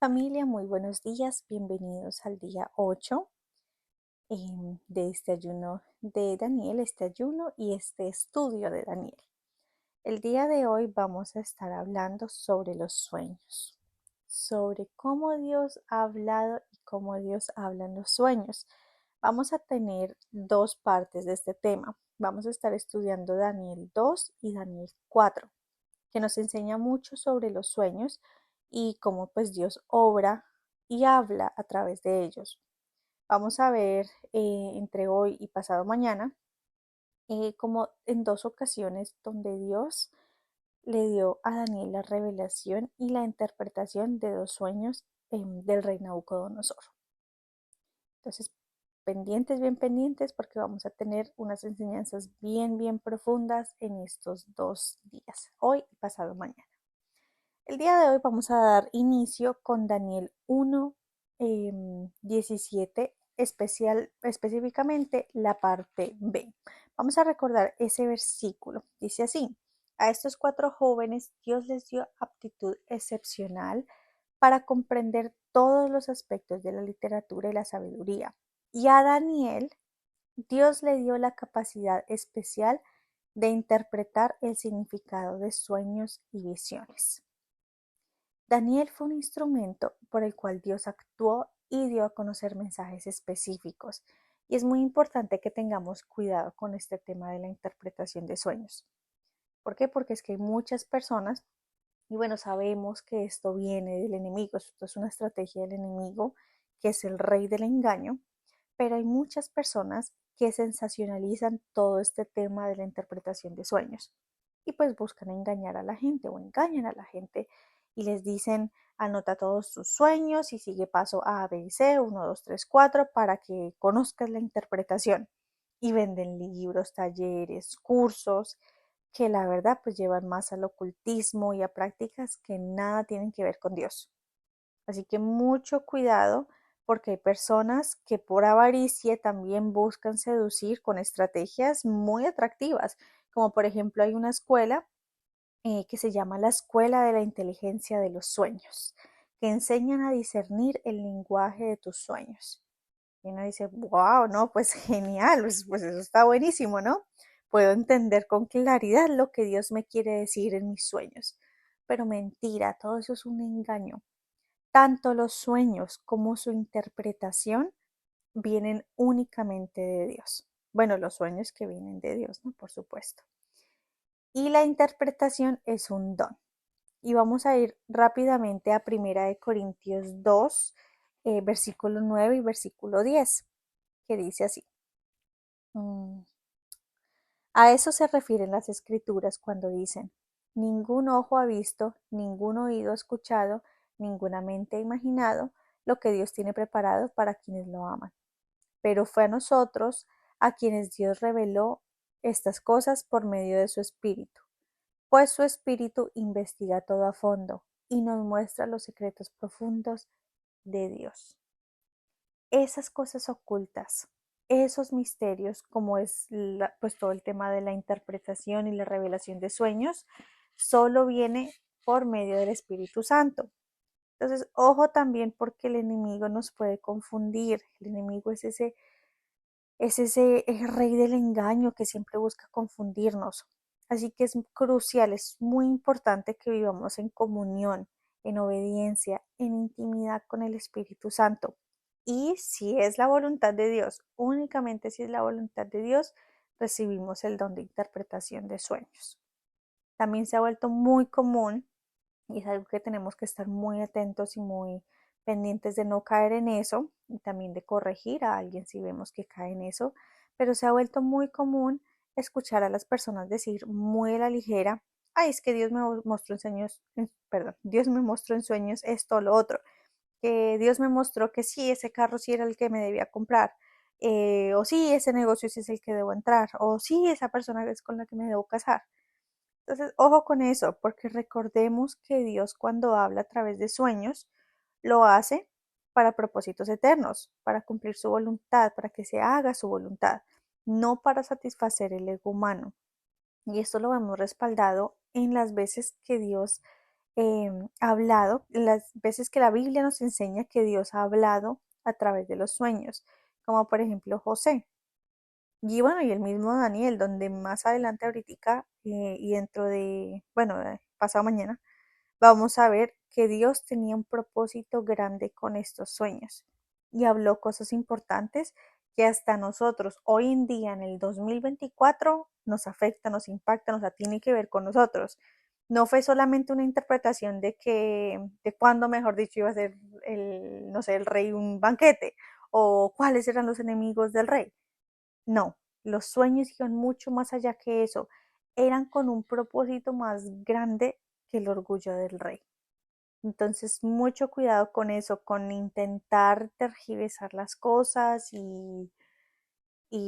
Familia, muy buenos días, bienvenidos al día 8 de este ayuno de Daniel, este ayuno y este estudio de Daniel. El día de hoy vamos a estar hablando sobre los sueños, sobre cómo Dios ha hablado y cómo Dios habla en los sueños. Vamos a tener dos partes de este tema. Vamos a estar estudiando Daniel 2 y Daniel 4, que nos enseña mucho sobre los sueños y cómo pues Dios obra y habla a través de ellos. Vamos a ver entre hoy y pasado mañana como en dos ocasiones donde Dios le dio a Daniel la revelación y la interpretación de dos sueños del rey Nabucodonosor. Entonces, pendientes, bien pendientes, porque vamos a tener unas enseñanzas bien profundas en estos 2 días, hoy y pasado mañana. El día de hoy vamos a dar inicio con Daniel 1, 17, específicamente la parte B. Vamos a recordar ese versículo. Dice así: a estos 4 jóvenes Dios les dio aptitud excepcional para comprender todos los aspectos de la literatura y la sabiduría. Y a Daniel Dios le dio la capacidad especial de interpretar el significado de sueños y visiones. Daniel fue un instrumento por el cual Dios actuó y dio a conocer mensajes específicos. Y es muy importante que tengamos cuidado con este tema de la interpretación de sueños. ¿Por qué? Porque es que hay muchas personas, y bueno, sabemos que esto viene del enemigo, esto es una estrategia del enemigo, que es el rey del engaño, pero hay muchas personas que sensacionalizan todo este tema de la interpretación de sueños y pues buscan engañar a la gente o engañan a la gente y les dicen: anota todos tus sueños y sigue paso A, B y C, 1, 2, 3, 4 para que conozcas la interpretación. Y venden libros, talleres, cursos que la verdad pues llevan más al ocultismo y a prácticas que nada tienen que ver con Dios. Así que mucho cuidado, porque hay personas que por avaricia también buscan seducir con estrategias muy atractivas, como por ejemplo hay una escuela que se llama la Escuela de la Inteligencia de los Sueños, que enseñan a discernir el lenguaje de tus sueños. Y uno dice: wow, no, pues genial, pues eso está buenísimo, ¿no? Puedo entender con claridad lo que Dios me quiere decir en mis sueños. Pero mentira, todo eso es un engaño. Tanto los sueños como su interpretación vienen únicamente de Dios. Bueno, los sueños que vienen de Dios, ¿no? Por supuesto. Y la interpretación es un don. Y vamos a ir rápidamente a 1 Corintios 2, versículo 9 y versículo 10, que dice así. A eso se refieren las escrituras cuando dicen: ningún ojo ha visto, ningún oído ha escuchado, ninguna mente ha imaginado lo que Dios tiene preparado para quienes lo aman. Pero fue a nosotros a quienes Dios reveló estas cosas por medio de su Espíritu, pues su Espíritu investiga todo a fondo y nos muestra los secretos profundos de Dios. Esas cosas ocultas, esos misterios, como es pues todo el tema de la interpretación y la revelación de sueños, solo viene por medio del Espíritu Santo. Entonces, ojo también, porque el enemigo nos puede confundir. El enemigo es ese rey del engaño que siempre busca confundirnos. Así que es crucial, es muy importante que vivamos en comunión, en obediencia, en intimidad con el Espíritu Santo. Y si es la voluntad de Dios, únicamente si es la voluntad de Dios, recibimos el don de interpretación de sueños. También se ha vuelto muy común, y es algo que tenemos que estar muy atentos y muy pendientes de no caer en eso, y también de corregir a alguien si vemos que cae en eso, pero se ha vuelto muy común escuchar a las personas decir muy a la ligera: ay, es que Dios me mostró en sueños, perdón, Dios me mostró en sueños esto o lo otro, que Dios me mostró que sí, ese carro sí era el que me debía comprar, o sí, ese negocio sí es el que debo entrar, o sí, esa persona es con la que me debo casar. Entonces, ojo con eso, porque recordemos que Dios, cuando habla a través de sueños, lo hace para propósitos eternos, para cumplir su voluntad, para que se haga su voluntad, no para satisfacer el ego humano. Y esto lo hemos respaldado en las veces que Dios hablado, las veces que la Biblia nos enseña que Dios ha hablado a través de los sueños, como por ejemplo José. Y bueno, y el mismo Daniel, donde más adelante ahorita y dentro de, bueno, pasado mañana, vamos a ver que Dios tenía un propósito grande con estos sueños y habló cosas importantes que hasta nosotros hoy en día en el 2024 nos afecta, nos impacta, tiene que ver con nosotros. No fue solamente una interpretación de cuándo, mejor dicho, iba a ser no sé, el rey un banquete o cuáles eran los enemigos del rey. No, los sueños iban mucho más allá que eso. Eran con un propósito más grande que el orgullo del rey. Entonces, mucho cuidado con eso, con intentar tergiversar las cosas y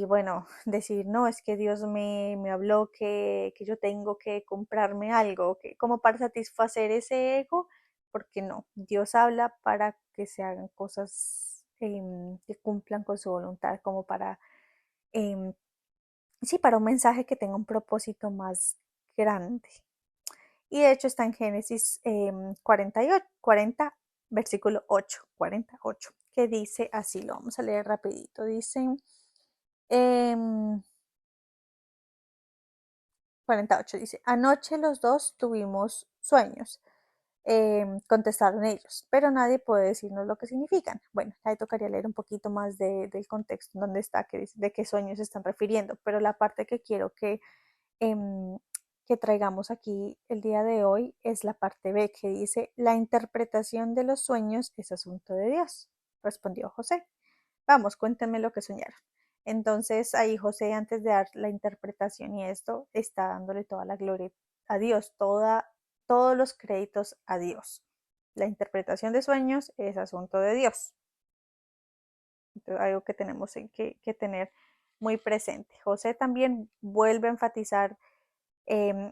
bueno, decir, no, es que Dios me habló que yo tengo que comprarme algo, que, como para satisfacer ese ego, porque no, Dios habla para que se hagan cosas que cumplan con su voluntad, como para, em, sí, para un mensaje que tenga un propósito más grande. Y de hecho está en Génesis 48, 40, versículo 8, 48, que dice así, lo vamos a leer rapidito. Dice, eh, 48, dice, anoche los dos tuvimos sueños, contestaron ellos, pero nadie puede decirnos lo que significan. Bueno, ahí tocaría leer un poquito más del contexto, donde está, de qué sueños se están refiriendo, pero la parte que quiero em, que traigamos aquí el día de hoy es la parte B, que dice, la interpretación de los sueños es asunto de Dios, respondió José. Vamos, cuéntenme lo que soñaron. Entonces ahí José, antes de dar la interpretación y esto, está dándole toda la gloria a Dios, todos los créditos a Dios. La interpretación de sueños es asunto de Dios. Entonces, algo que tenemos que tener muy presente. José también vuelve a enfatizar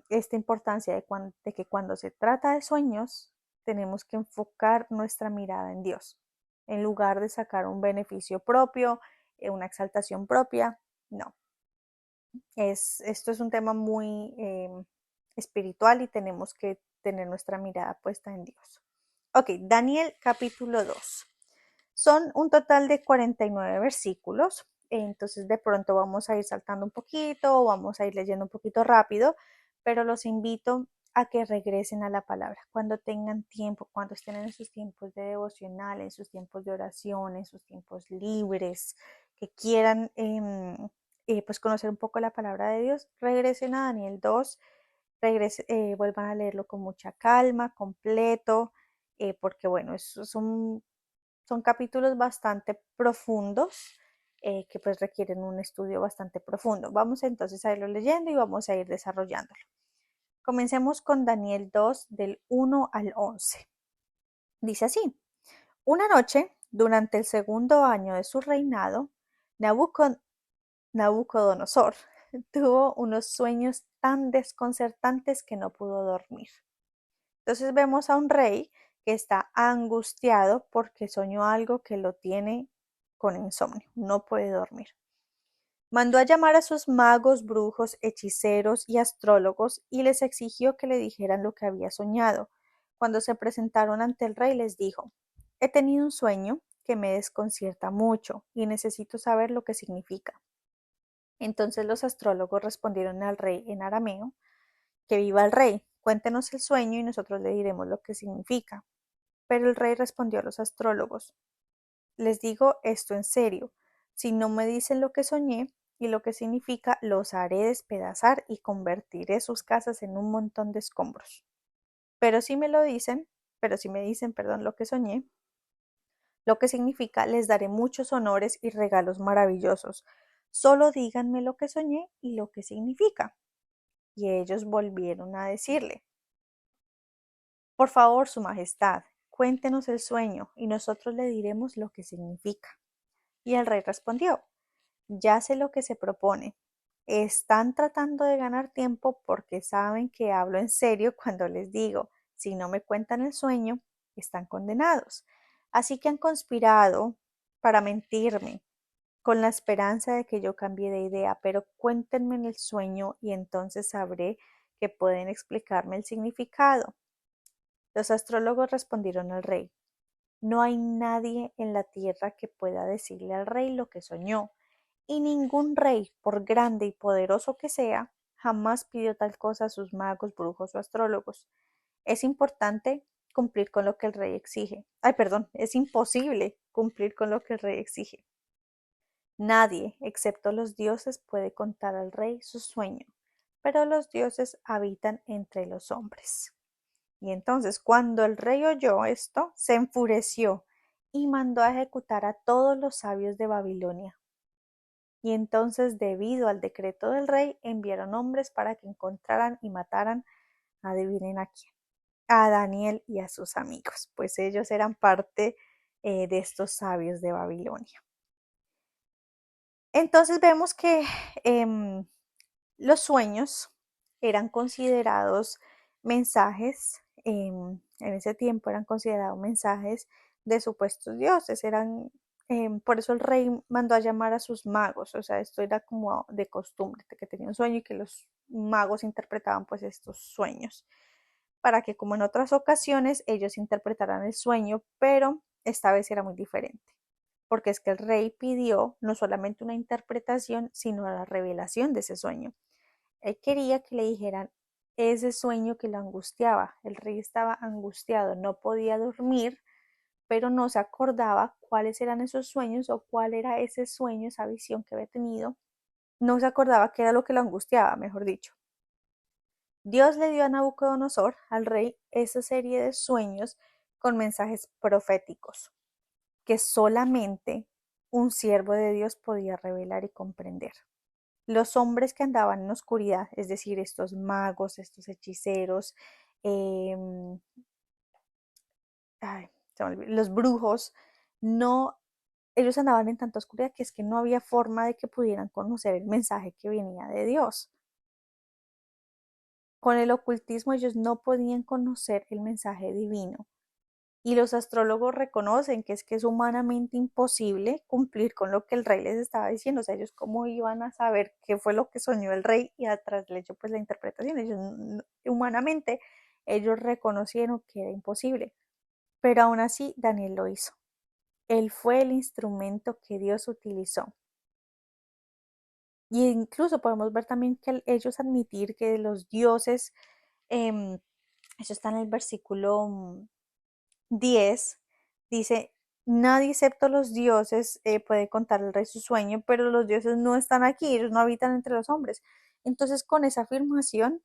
esta importancia de que cuando se trata de sueños, tenemos que enfocar nuestra mirada en Dios, en lugar de sacar un beneficio propio, una exaltación propia. No, esto es un tema muy espiritual y tenemos que tener nuestra mirada puesta en Dios. Ok, Daniel capítulo 2. Son un total de 49 versículos, entonces de pronto vamos a ir saltando un poquito, vamos a ir leyendo un poquito rápido, pero los invito a que regresen a la palabra cuando tengan tiempo, cuando estén en sus tiempos de devocional, en sus tiempos de oración, en sus tiempos libres, que quieran pues conocer un poco la palabra de Dios, regresen a Daniel 2, vuelvan a leerlo con mucha calma, completo, porque bueno, son capítulos bastante profundos que pues requieren un estudio bastante profundo. Vamos entonces a irlo leyendo y vamos a ir desarrollándolo. Comencemos con Daniel 2 del 1 al 11. Dice así, una noche, durante el segundo año de su reinado, Nabucodonosor tuvo unos sueños tan desconcertantes que no pudo dormir. Entonces vemos a un rey que está angustiado porque soñó algo que lo tiene con insomnio, no puede dormir. Mandó a llamar a sus magos, brujos, hechiceros y astrólogos y les exigió que le dijeran lo que había soñado. Cuando se presentaron ante el rey les dijo, he tenido un sueño que me desconcierta mucho y necesito saber lo que significa. Entonces los astrólogos respondieron al rey en arameo, que viva el rey, cuéntenos el sueño y nosotros le diremos lo que significa. Pero el rey respondió a los astrólogos, les digo esto en serio, si no me dicen lo que soñé y lo que significa, los haré despedazar y convertiré sus casas en un montón de escombros. Pero si me lo dicen, pero si me dicen, perdón, lo que soñé, lo que significa, les daré muchos honores y regalos maravillosos. Solo díganme lo que soñé y lo que significa. Y ellos volvieron a decirle, por favor, Su Majestad, cuéntenos el sueño y nosotros le diremos lo que significa. Y el rey respondió, ya sé lo que se propone. Están tratando de ganar tiempo porque saben que hablo en serio cuando les digo, si no me cuentan el sueño, están condenados. Así que han conspirado para mentirme con la esperanza de que yo cambie de idea, pero cuéntenme el sueño y entonces sabré que pueden explicarme el significado. Los astrólogos respondieron al rey: no hay nadie en la tierra que pueda decirle al rey lo que soñó, y ningún rey, por grande y poderoso que sea, jamás pidió tal cosa a sus magos, brujos o astrólogos. Es importante cumplir con lo que el rey exige. Ay, perdón, es imposible cumplir con lo que el rey exige. Nadie, excepto los dioses, puede contar al rey su sueño, pero los dioses habitan entre los hombres. Y entonces, cuando el rey oyó esto, se enfureció y mandó a ejecutar a todos los sabios de Babilonia. Y entonces, debido al decreto del rey, enviaron hombres para que encontraran y mataran, adivinen a quién, a Daniel y a sus amigos, pues ellos eran parte de estos sabios de Babilonia. Entonces vemos que los sueños eran considerados mensajes, en ese tiempo eran considerados mensajes de supuestos dioses, por eso el rey mandó a llamar a sus magos, o sea, esto era como de costumbre, de que tenía un sueño y que los magos interpretaban pues estos sueños, para que como en otras ocasiones ellos interpretaran el sueño, pero esta vez era muy diferente, porque es que el rey pidió no solamente una interpretación, sino la revelación de ese sueño. Él quería que le dijeran ese sueño que lo angustiaba. El rey estaba angustiado, no podía dormir, pero no se acordaba cuáles eran esos sueños o cuál era ese sueño, esa visión que había tenido. No se acordaba qué era lo que lo angustiaba, mejor dicho. Dios le dio a Nabucodonosor, al rey, esa serie de sueños con mensajes proféticos que solamente un siervo de Dios podía revelar y comprender. Los hombres que andaban en oscuridad, es decir, estos magos, estos hechiceros, em, ay, los brujos, no, ellos andaban en tanta oscuridad que es que no había forma de que pudieran conocer el mensaje que venía de Dios. Con el ocultismo ellos no podían conocer el mensaje divino. Y los astrólogos reconocen que es humanamente imposible cumplir con lo que el rey les estaba diciendo. O sea, ellos cómo iban a saber qué fue lo que soñó el rey y atrás le echó pues la interpretación. Ellos humanamente ellos reconocieron que era imposible. Pero aún así Daniel lo hizo. Él fue el instrumento que Dios utilizó. Y incluso podemos ver también que ellos admitir que los dioses, eso está en el versículo 10, dice, nadie excepto los dioses puede contar al rey su sueño, pero los dioses no están aquí, ellos no habitan entre los hombres. Entonces, con esa afirmación,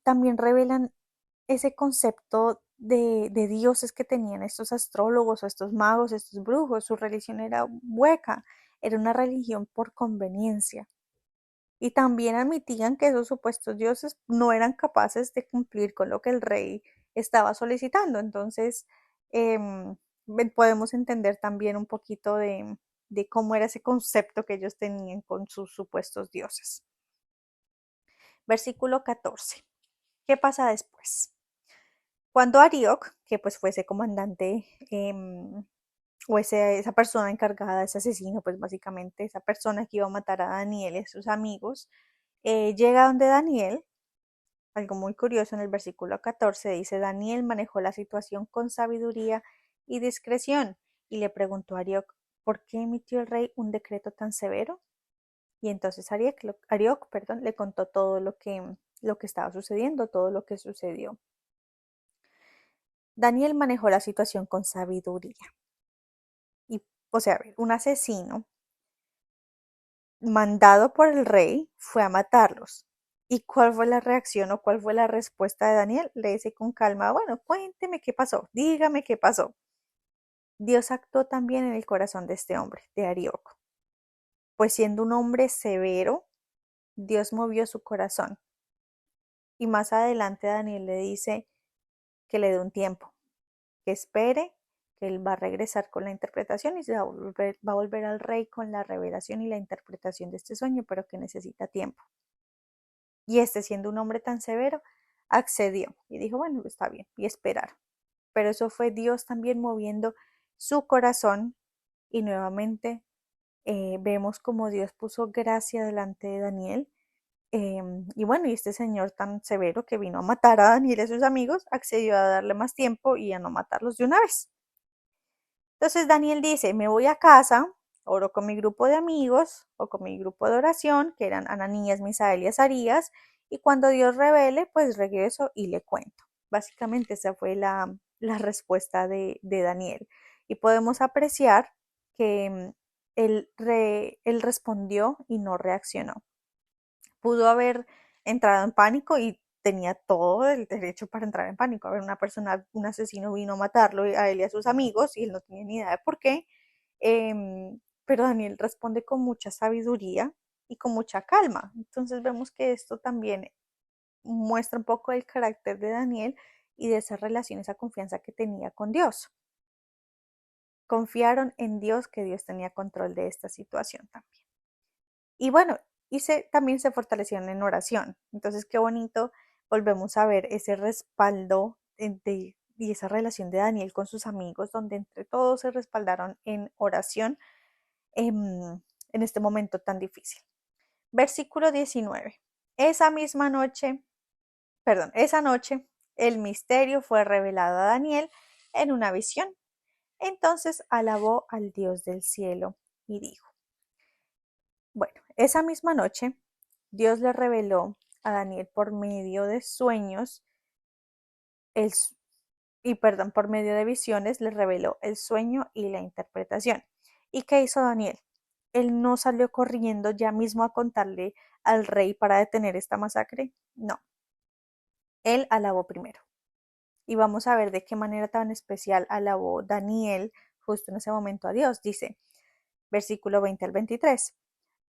también revelan ese concepto de dioses que tenían estos astrólogos o estos magos, estos brujos. Su religión era hueca, era una religión por conveniencia. Y también admitían que esos supuestos dioses no eran capaces de cumplir con lo que el rey estaba solicitando. Entonces, em, podemos entender también un poquito de cómo era ese concepto que ellos tenían con sus supuestos dioses. Versículo 14. ¿Qué pasa después? Cuando Arioc, que pues fue ese comandante, o esa persona encargada, ese asesino, pues básicamente esa persona que iba a matar a Daniel y a sus amigos, llega donde Daniel. Algo muy curioso, en el versículo 14 dice: Daniel manejó la situación con sabiduría y discreción y le preguntó a Arioc: ¿por qué emitió el rey un decreto tan severo? Y entonces Arioc, le contó todo lo que estaba sucediendo, todo lo que sucedió. Daniel manejó la situación con sabiduría. Y, o sea, un asesino mandado por el rey fue a matarlos. ¿Y cuál fue la reacción o cuál fue la respuesta de Daniel? Le dice con calma: bueno, cuénteme qué pasó, dígame qué pasó. Dios actuó también en el corazón de este hombre, de Arioco, pues siendo un hombre severo, Dios movió su corazón. Y más adelante Daniel le dice que le dé un tiempo, que espere, que él va a regresar con la interpretación y va a volver al rey con la revelación y la interpretación de este sueño, pero que necesita tiempo. Y este, siendo un hombre tan severo, accedió y dijo: bueno, está bien, y esperar. Pero eso fue Dios también moviendo su corazón, y nuevamente vemos como Dios puso gracia delante de Daniel, Y bueno, y este señor tan severo que vino a matar a Daniel y a sus amigos, accedió a darle más tiempo y a no matarlos de una vez. Entonces Daniel dice, me voy a casa, oro con mi grupo de amigos o con mi grupo de oración, que eran Ananías, Misael y Azarías, y cuando Dios revele, pues regreso y le cuento. Básicamente esa fue la respuesta de Daniel. Y podemos apreciar que él respondió y no reaccionó. Pudo haber entrado en pánico y tenía todo el derecho para entrar en pánico. A ver, una persona, un asesino vino a matarlo a él y a sus amigos y él no tenía ni idea de por qué. Pero Daniel responde con mucha sabiduría y con mucha calma. Entonces vemos que esto también muestra un poco el carácter de Daniel y de esa relación, esa confianza que tenía con Dios. Confiaron en Dios, que Dios tenía control de esta situación también. Y bueno, también se fortalecieron en oración. Entonces, qué bonito, volvemos a ver ese respaldo y esa relación de Daniel con sus amigos, donde entre todos se respaldaron en oración en este momento tan difícil. Versículo 19. Esa misma noche, perdón, esa noche, el misterio fue revelado a Daniel en una visión. Entonces alabó al Dios del cielo y dijo, bueno, esa misma noche Dios le reveló a Daniel por medio de sueños el, por medio de visiones le reveló el sueño y la interpretación. ¿Y qué hizo Daniel? Él no salió corriendo ya mismo a contarle al rey para detener esta masacre. No, él alabó primero. Y vamos a ver de qué manera tan especial alabó Daniel justo en ese momento a Dios. Dice, versículo 20 al 23.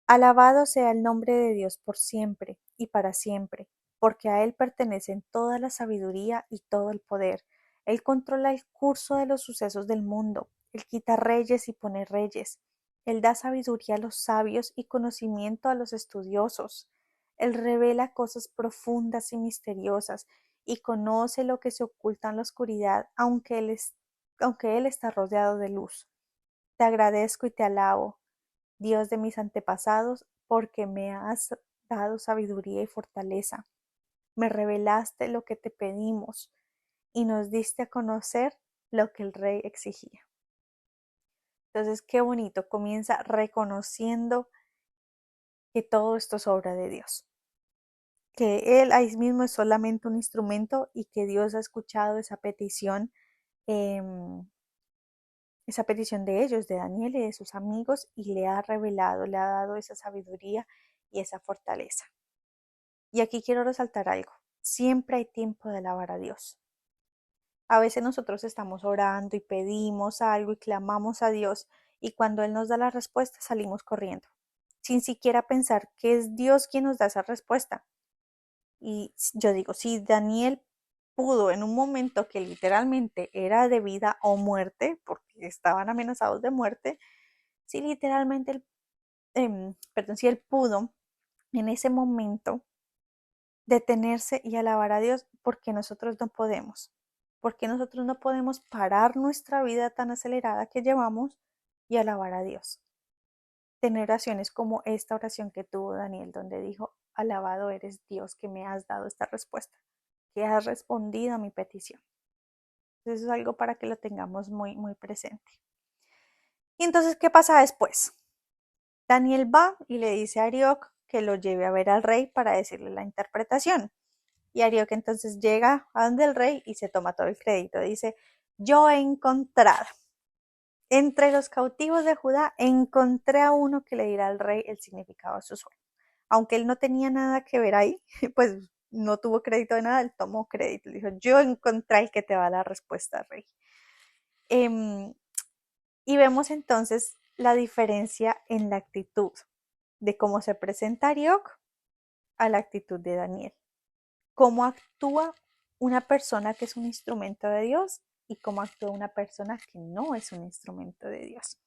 Alabado sea el nombre de Dios por siempre y para siempre, porque a Él pertenecen toda la sabiduría y todo el poder. Él controla el curso de los sucesos del mundo. Él quita reyes y pone reyes. Él da sabiduría a los sabios y conocimiento a los estudiosos. Él revela cosas profundas y misteriosas y conoce lo que se oculta en la oscuridad, aunque él está rodeado de luz. Te agradezco y te alabo, Dios de mis antepasados, porque me has dado sabiduría y fortaleza. Me revelaste lo que te pedimos y nos diste a conocer lo que el rey exigía. Entonces, qué bonito, comienza reconociendo que todo esto es obra de Dios, que Él ahí mismo es solamente un instrumento y que Dios ha escuchado eh, esa petición de ellos, de Daniel y de sus amigos, y le ha revelado, le ha dado esa sabiduría y esa fortaleza. Y aquí quiero resaltar algo. Siempre hay tiempo de alabar a Dios. A veces nosotros estamos orando y pedimos algo y clamamos a Dios y cuando Él nos da la respuesta salimos corriendo, sin siquiera pensar que es Dios quien nos da esa respuesta. Y yo digo, si Daniel pudo en un momento que literalmente era de vida o muerte, porque estaban amenazados de muerte, si literalmente, si él pudo en ese momento detenerse y alabar a Dios, porque nosotros no podemos, porque nosotros no podemos parar nuestra vida tan acelerada que llevamos y alabar a Dios. Tener oraciones como esta oración que tuvo Daniel, donde dijo, alabado eres Dios que me has dado esta respuesta, que has respondido a mi petición. Entonces eso es algo para que lo tengamos muy, muy presente. Y entonces, ¿qué pasa después? Daniel va y le dice a Arioc que lo lleve a ver al rey para decirle la interpretación. Y Arioc entonces llega a donde el rey y se toma todo el crédito. Dice, yo he encontrado entre los cautivos de Judá, encontré a uno que le dirá al rey el significado de su sueño. Aunque él no tenía nada que ver ahí, pues no tuvo crédito de nada, él tomó crédito. Dijo, yo encontré el que te va a dar respuesta, rey. Y vemos entonces la diferencia en la actitud de cómo se presenta Arioc a la actitud de Daniel. Cómo actúa una persona que es un instrumento de Dios y cómo actúa una persona que no es un instrumento de Dios.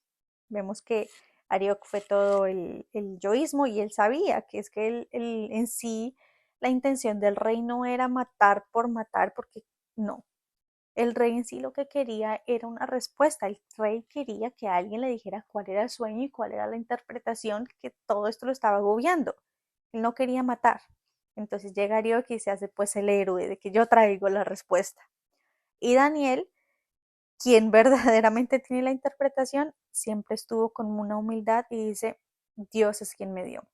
Vemos que Arioc fue todo el yoísmo y él sabía que es que él en sí la intención del rey no era matar por matar, porque no. El rey en sí lo que quería era una respuesta. El rey quería que alguien le dijera cuál era el sueño y cuál era la interpretación, que todo esto lo estaba agobiando. Él no quería matar. Entonces llega Arioque y se hace pues el héroe de que yo traigo la respuesta. Y Daniel, quien verdaderamente tiene la interpretación, siempre estuvo con una humildad y dice, Dios es quien me dio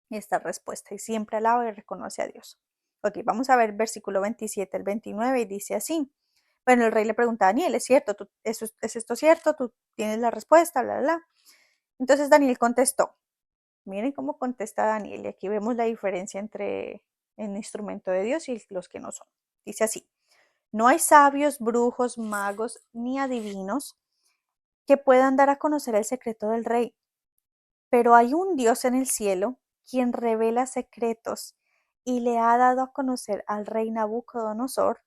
esta respuesta y siempre alaba y reconoce a Dios. Ok, vamos a ver versículo 27 al 29 y dice así. Bueno, el rey le pregunta a Daniel, ¿es cierto? ¿Es esto cierto? ¿Tú tienes la respuesta? Bla, bla, bla. Entonces Daniel contestó. Miren cómo contesta Daniel y aquí vemos la diferencia entre el instrumento de Dios y los que no son. Dice así, no hay sabios, brujos, magos ni adivinos que puedan dar a conocer el secreto del rey, pero hay un Dios en el cielo quien revela secretos y le ha dado a conocer al rey Nabucodonosor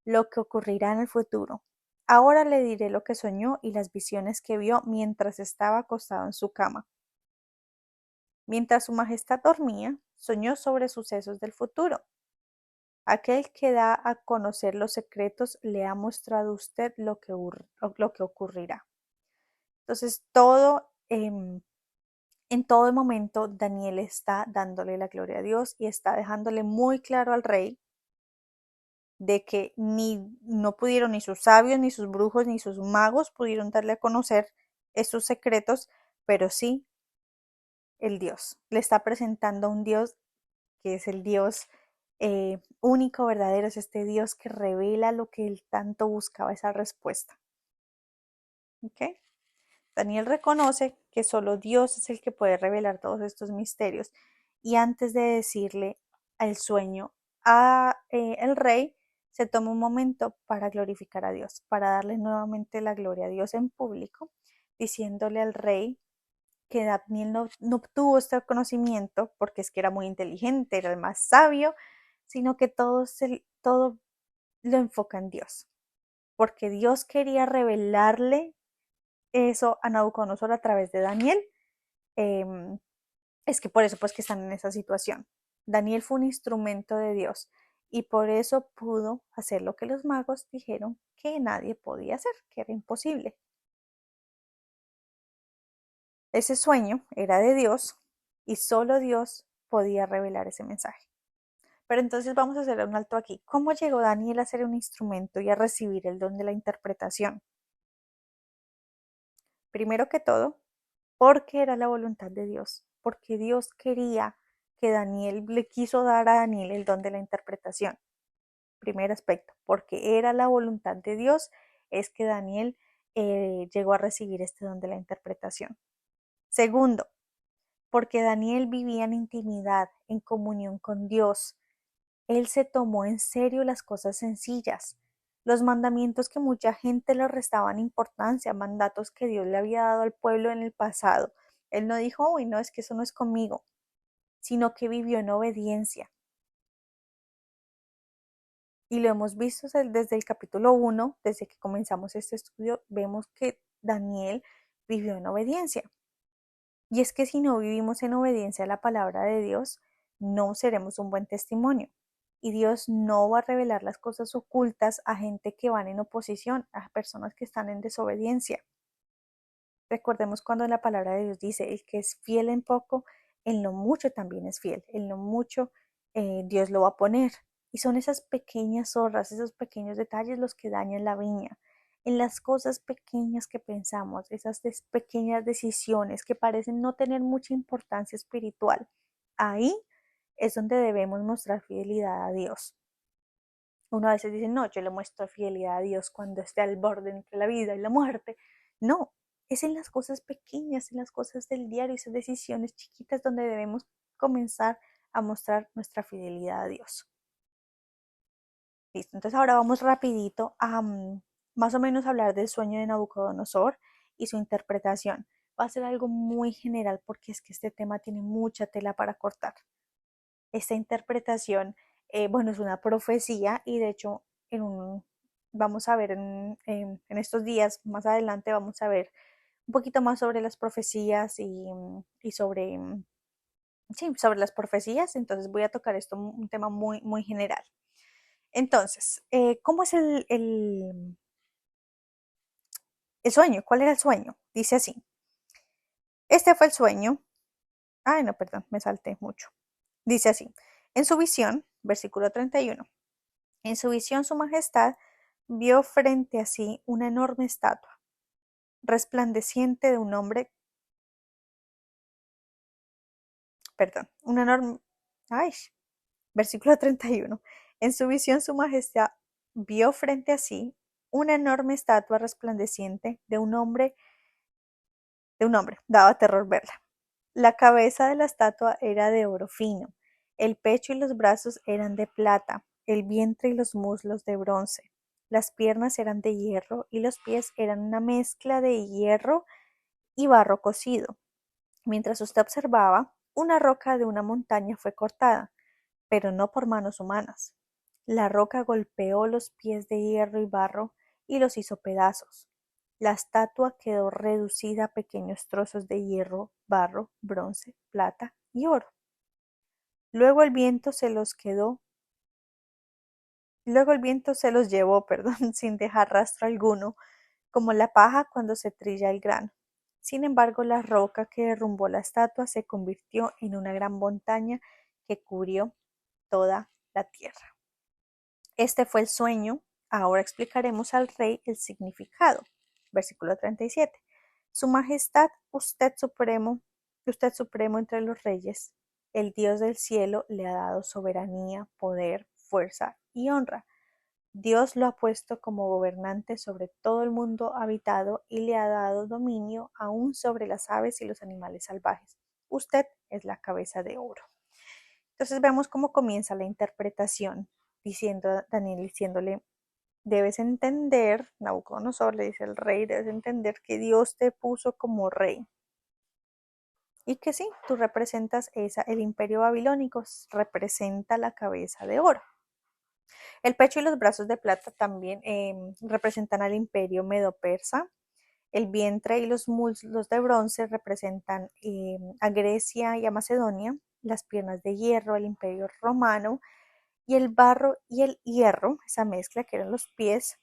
lo que ocurrirá en el futuro. Ahora le diré lo que soñó y las visiones que vio mientras estaba acostado en su cama. Mientras su majestad dormía, soñó sobre sucesos del futuro. Aquel que da a conocer los secretos le ha mostrado a usted lo que ocurrirá. Entonces, en todo momento, Daniel está dándole la gloria a Dios y está dejándole muy claro al rey de que no pudieron ni sus sabios, ni sus brujos, ni sus magos pudieron darle a conocer esos secretos, pero sí el Dios. Le está presentando a un Dios que es el Dios único, verdadero, es este Dios que revela lo que él tanto buscaba, esa respuesta. ¿Ok? Daniel reconoce que solo Dios es el que puede revelar todos estos misterios y antes de decirle el sueño a el rey, se toma un momento para glorificar a Dios, para darle nuevamente la gloria a Dios en público, diciéndole al rey que Daniel no obtuvo este conocimiento porque es que era muy inteligente, era el más sabio, sino que todo lo enfoca en Dios, porque Dios quería revelarle eso a Nabucodonosor a través de Daniel. Es que por eso pues que están en esa situación. Daniel fue un instrumento de Dios y por eso pudo hacer lo que los magos dijeron que nadie podía hacer, que era imposible. Ese sueño era de Dios y solo Dios podía revelar ese mensaje. Pero entonces vamos a hacer un alto aquí. ¿Cómo llegó Daniel a ser un instrumento y a recibir el don de la interpretación? Primero que todo, porque era la voluntad de Dios, porque Dios quería que Daniel le quiso dar a Daniel el don de la interpretación. Primer aspecto, porque era la voluntad de Dios, es que Daniel llegó a recibir este don de la interpretación. Segundo, porque Daniel vivía en intimidad, en comunión con Dios. Él se tomó en serio las cosas sencillas, los mandamientos que mucha gente le restaban importancia, mandatos que Dios le había dado al pueblo en el pasado. Él no dijo, uy, no, es que eso no es conmigo, sino que vivió en obediencia. Y lo hemos visto desde el capítulo 1, desde que comenzamos este estudio, vemos que Daniel vivió en obediencia. Y es que si no vivimos en obediencia a la palabra de Dios, no seremos un buen testimonio. Y Dios no va a revelar las cosas ocultas a gente que van en oposición, a personas que están en desobediencia. Recordemos cuando la palabra de Dios dice, el que es fiel en poco, en lo mucho también es fiel. En lo mucho Dios lo va a poner. Y son esas pequeñas zorras, esos pequeños detalles los que dañan la viña. En las cosas pequeñas que pensamos, esas pequeñas decisiones que parecen no tener mucha importancia espiritual, ahí es donde debemos mostrar fidelidad a Dios. Uno a veces dice, no, yo le muestro fidelidad a Dios cuando esté al borde entre la vida y la muerte. No, es en las cosas pequeñas, en las cosas del diario, esas decisiones chiquitas donde debemos comenzar a mostrar nuestra fidelidad a Dios. Listo, entonces ahora vamos rapidito a más o menos hablar del sueño de Nabucodonosor y su interpretación. Va a ser algo muy general porque es que este tema tiene mucha tela para cortar. Esta interpretación, bueno, es una profecía y de hecho vamos a ver en estos días, más adelante vamos a ver un poquito más sobre las profecías y sobre, sí, sobre las profecías, entonces voy a tocar esto, un tema muy, muy general. Entonces, ¿cómo es el sueño? ¿Cuál era el sueño? Dice así, este fue el sueño, ay no, perdón, me salté mucho. Dice así, en su visión, versículo 31, en su visión su majestad vio frente a sí una enorme estatua, resplandeciente de un hombre, perdón, una enorme, ay, versículo 31, en su visión su majestad vio frente a sí una enorme estatua resplandeciente de un hombre, daba terror verla. La cabeza de la estatua era de oro fino, el pecho y los brazos eran de plata, el vientre y los muslos de bronce, las piernas eran de hierro y los pies eran una mezcla de hierro y barro cocido. Mientras usted observaba, una roca de una montaña fue cortada, pero no por manos humanas. La roca golpeó los pies de hierro y barro y los hizo pedazos. La estatua quedó reducida a pequeños trozos de hierro, barro, bronce, plata y oro. Luego el viento se los quedó, luego el viento se los llevó, perdón, sin dejar rastro alguno, como la paja cuando se trilla el grano. Sin embargo, la roca que derrumbó la estatua se convirtió en una gran montaña que cubrió toda la tierra. Este fue el sueño. Ahora explicaremos al rey el significado. Versículo 37. Su majestad, usted supremo entre los reyes, el Dios del cielo le ha dado soberanía, poder, fuerza y honra. Dios lo ha puesto como gobernante sobre todo el mundo habitado y le ha dado dominio aún sobre las aves y los animales salvajes. Usted es la cabeza de oro. Entonces vemos cómo comienza la interpretación, Daniel diciéndole, debes entender, Nabucodonosor le dice al rey, debes entender que Dios te puso como rey. Y que sí, tú representas el imperio babilónico, representa la cabeza de oro. El pecho y los brazos de plata también representan al imperio medo-persa. El vientre y los muslos de bronce representan a Grecia y a Macedonia. Las piernas de hierro, el imperio romano. Y el barro y el hierro, esa mezcla que eran los pies,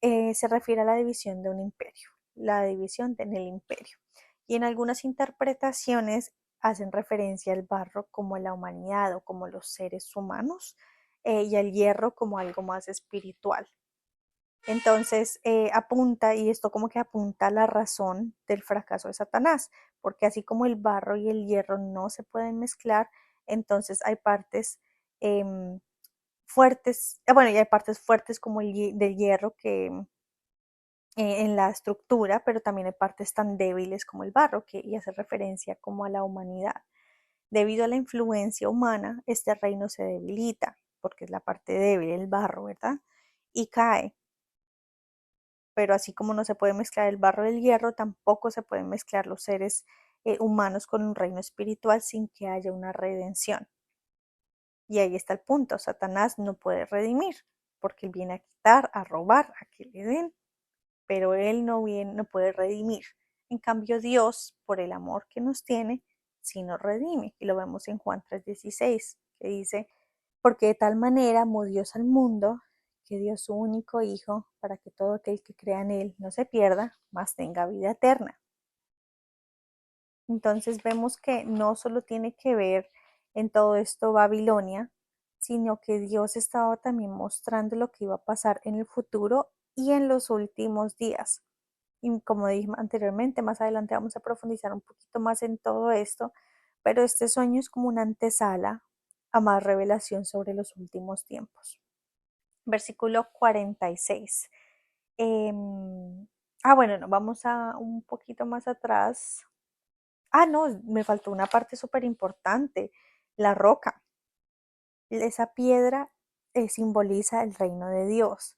se refiere a la división de un imperio, la división en el imperio. Y en algunas interpretaciones hacen referencia al barro como la humanidad o como los seres humanos y al hierro como algo más espiritual. Entonces apunta, y esto como que apunta a la razón del fracaso de Satanás, porque así como el barro y el hierro no se pueden mezclar, entonces hay partes fuertes, bueno, y hay partes fuertes como del hierro que en la estructura, pero también hay partes tan débiles como el barro, y hace referencia como a la humanidad. Debido a la influencia humana, este reino se debilita, porque es la parte débil, el barro, ¿verdad? Y cae. Pero así como no se puede mezclar el barro del hierro, tampoco se pueden mezclar los seres humanos con un reino espiritual sin que haya una redención. Y ahí está el punto, Satanás no puede redimir, porque él viene a quitar, a robar, a que le den, pero él no puede redimir. En cambio, Dios, por el amor que nos tiene, sí nos redime. Y lo vemos en Juan 3:16, que dice, porque de tal manera amó Dios al mundo, que dio su único Hijo, para que todo aquel que crea en Él no se pierda, mas tenga vida eterna. Entonces vemos que no solo tiene que ver en todo esto Babilonia, sino que Dios estaba también mostrando lo que iba a pasar en el futuro y en los últimos días. Y como dije anteriormente, más adelante vamos a profundizar un poquito más en todo esto, pero este sueño es como una antesala a más revelación sobre los últimos tiempos. Versículo 46. Bueno, no, vamos a un poquito más atrás. No, me faltó una parte súper importante, la roca. Esa piedra simboliza el reino de Dios,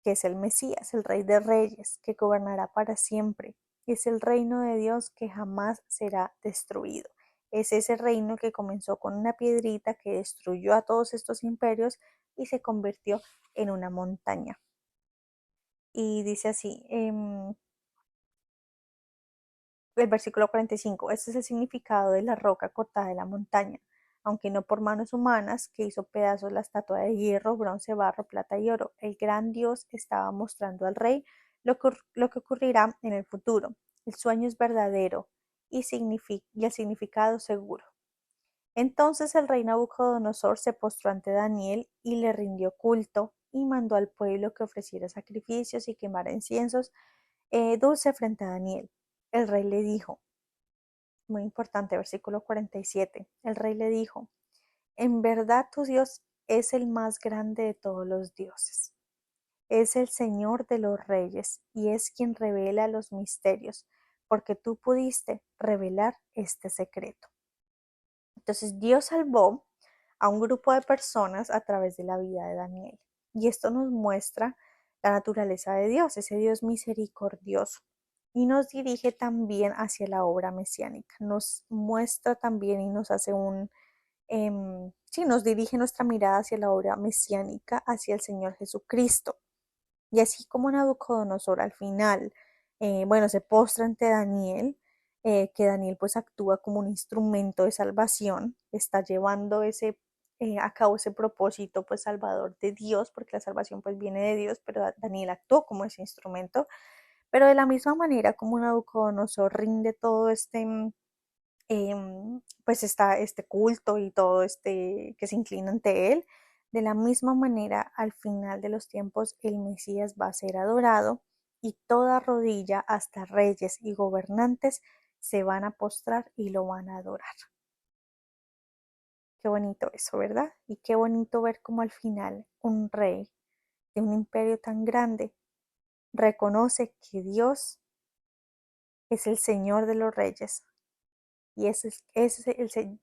que es el Mesías, el Rey de Reyes, que gobernará para siempre. Es el reino de Dios que jamás será destruido. Es ese reino que comenzó con una piedrita que destruyó a todos estos imperios y se convirtió en una montaña. Y dice así, el versículo 45, este es el significado de la roca cortada de la montaña, aunque no por manos humanas, que hizo pedazos la estatua de hierro, bronce, barro, plata y oro. El gran Dios estaba mostrando al rey lo que ocurrirá en el futuro. El sueño es verdadero y el significado seguro. Entonces el rey Nabucodonosor se postró ante Daniel y le rindió culto y mandó al pueblo que ofreciera sacrificios y quemara inciensos dulce frente a Daniel. El rey le dijo, muy importante, versículo 47, el rey le dijo, en verdad tu Dios es el más grande de todos los dioses. Es el Señor de los reyes y es quien revela los misterios, porque tú pudiste revelar este secreto. Entonces Dios salvó a un grupo de personas a través de la vida de Daniel. Y esto nos muestra la naturaleza de Dios, ese Dios misericordioso. Y nos dirige también hacia la obra mesiánica. Nos muestra también y nos hace sí, nos dirige nuestra mirada hacia la obra mesiánica, hacia el Señor Jesucristo. Y así como Nabucodonosor al final, bueno, se postra ante Daniel, que Daniel pues actúa como un instrumento de salvación, está llevando a cabo ese propósito pues salvador de Dios, porque la salvación pues viene de Dios, pero Daniel actuó como ese instrumento. Pero de la misma manera como Nabucodonosor rinde todo pues está este culto y todo que se inclina ante él. De la misma manera, al final de los tiempos, el Mesías va a ser adorado y toda rodilla, hasta reyes y gobernantes, se van a postrar y lo van a adorar. Qué bonito eso, ¿verdad? Y qué bonito ver cómo al final un rey de un imperio tan grande reconoce que Dios es el Señor de los reyes, y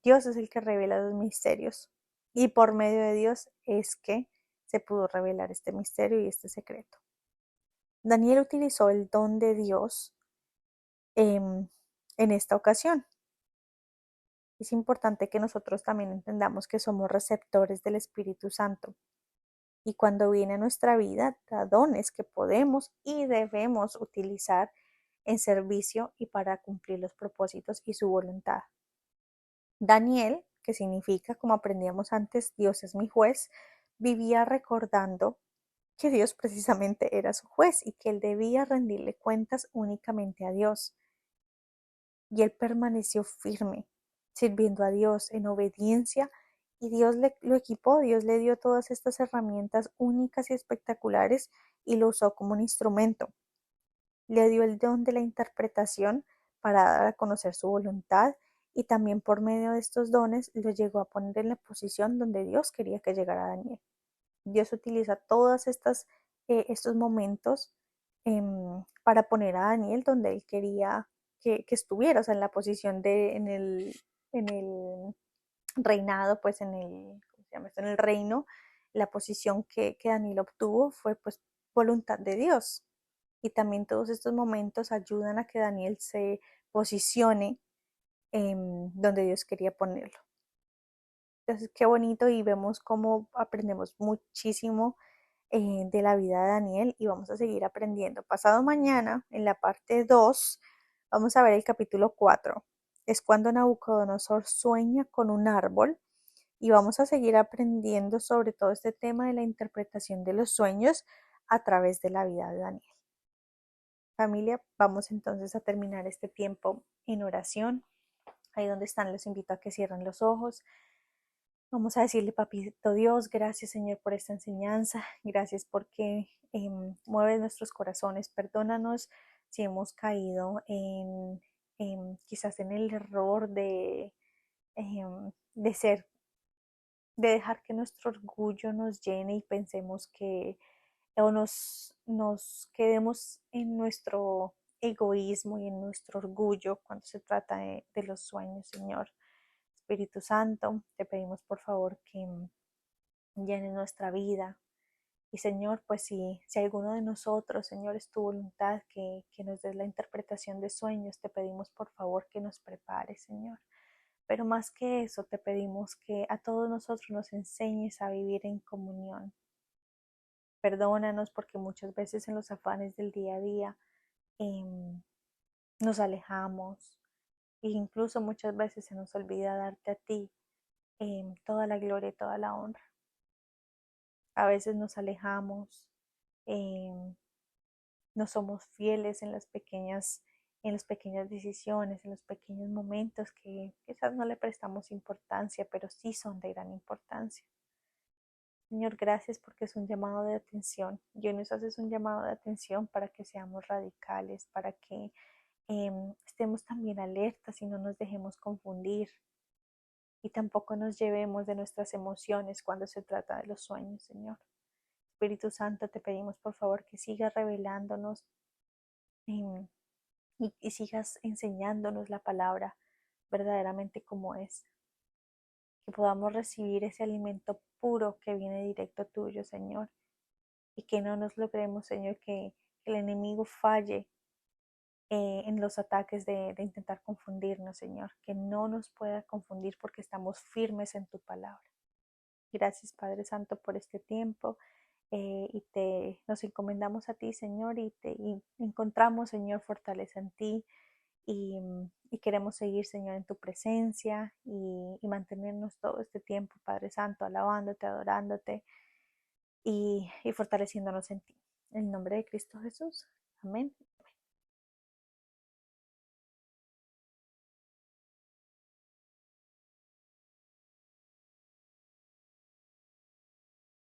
Dios es el que revela los misterios. Y por medio de Dios es que se pudo revelar este misterio y este secreto. Daniel utilizó el don de Dios en esta ocasión. Es importante que nosotros también entendamos que somos receptores del Espíritu Santo. Y cuando viene a nuestra vida, da dones que podemos y debemos utilizar en servicio y para cumplir los propósitos y su voluntad. Daniel, que significa, como aprendíamos antes, Dios es mi juez, vivía recordando que Dios precisamente era su juez y que él debía rendirle cuentas únicamente a Dios. Y él permaneció firme, sirviendo a Dios en obediencia, y Dios lo equipó, Dios le dio todas estas herramientas únicas y espectaculares y lo usó como un instrumento. Le dio el don de la interpretación para dar a conocer su voluntad, y también por medio de estos dones lo llegó a poner en la posición donde Dios quería que llegara Daniel. Dios utiliza todos estos momentos para poner a Daniel donde él quería que estuviera, o sea, en la posición en el reinado, pues ¿cómo se llama esto? En el reino, la posición que Daniel obtuvo fue pues voluntad de Dios. Y también todos estos momentos ayudan a que Daniel se posicione donde Dios quería ponerlo. Entonces, qué bonito, y vemos cómo aprendemos muchísimo de la vida de Daniel, y vamos a seguir aprendiendo. Pasado mañana, en la parte 2, vamos a ver el capítulo 4. Es cuando Nabucodonosor sueña con un árbol, y vamos a seguir aprendiendo sobre todo este tema de la interpretación de los sueños a través de la vida de Daniel. Familia, vamos entonces a terminar este tiempo en oración. Ahí donde están, los invito a que cierren los ojos. Vamos a decirle, papito Dios, gracias Señor por esta enseñanza, gracias porque mueves nuestros corazones, perdónanos si hemos caído quizás en el error de ser, de dejar que nuestro orgullo nos llene y pensemos que, o nos quedemos en nuestro egoísmo y en nuestro orgullo cuando se trata de los sueños, Señor. Espíritu Santo, te pedimos por favor que llene nuestra vida. Y Señor, pues si alguno de nosotros, Señor, es tu voluntad que nos des la interpretación de sueños, te pedimos por favor que nos prepares, Señor. Pero más que eso, te pedimos que a todos nosotros nos enseñes a vivir en comunión. Perdónanos porque muchas veces en los afanes del día a día nos alejamos, e incluso muchas veces se nos olvida darte a ti toda la gloria y toda la honra. A veces nos alejamos, no somos fieles en las pequeñas en las pequeñas decisiones, en los pequeños momentos que quizás no le prestamos importancia, pero sí son de gran importancia. Señor, gracias porque es un llamado de atención. Y hoy nos haces un llamado de atención para que seamos radicales, para que estemos también alertas y no nos dejemos confundir y tampoco nos llevemos de nuestras emociones cuando se trata de los sueños, Señor. Espíritu Santo, te pedimos por favor que sigas revelándonos em, y sigas enseñándonos la palabra verdaderamente como es. Que podamos recibir ese alimento puro que viene directo tuyo, Señor. Y que no nos logremos, Señor, que el enemigo falle en los ataques de intentar confundirnos, Señor. Que no nos pueda confundir porque estamos firmes en tu palabra. Gracias, Padre Santo, por este tiempo. Nos encomendamos a ti, Señor, y encontramos, Señor, fortaleza en ti. Y queremos seguir, Señor, en tu presencia y mantenernos todo este tiempo, Padre Santo, alabándote, adorándote y fortaleciéndonos en ti. En el nombre de Cristo Jesús. Amén.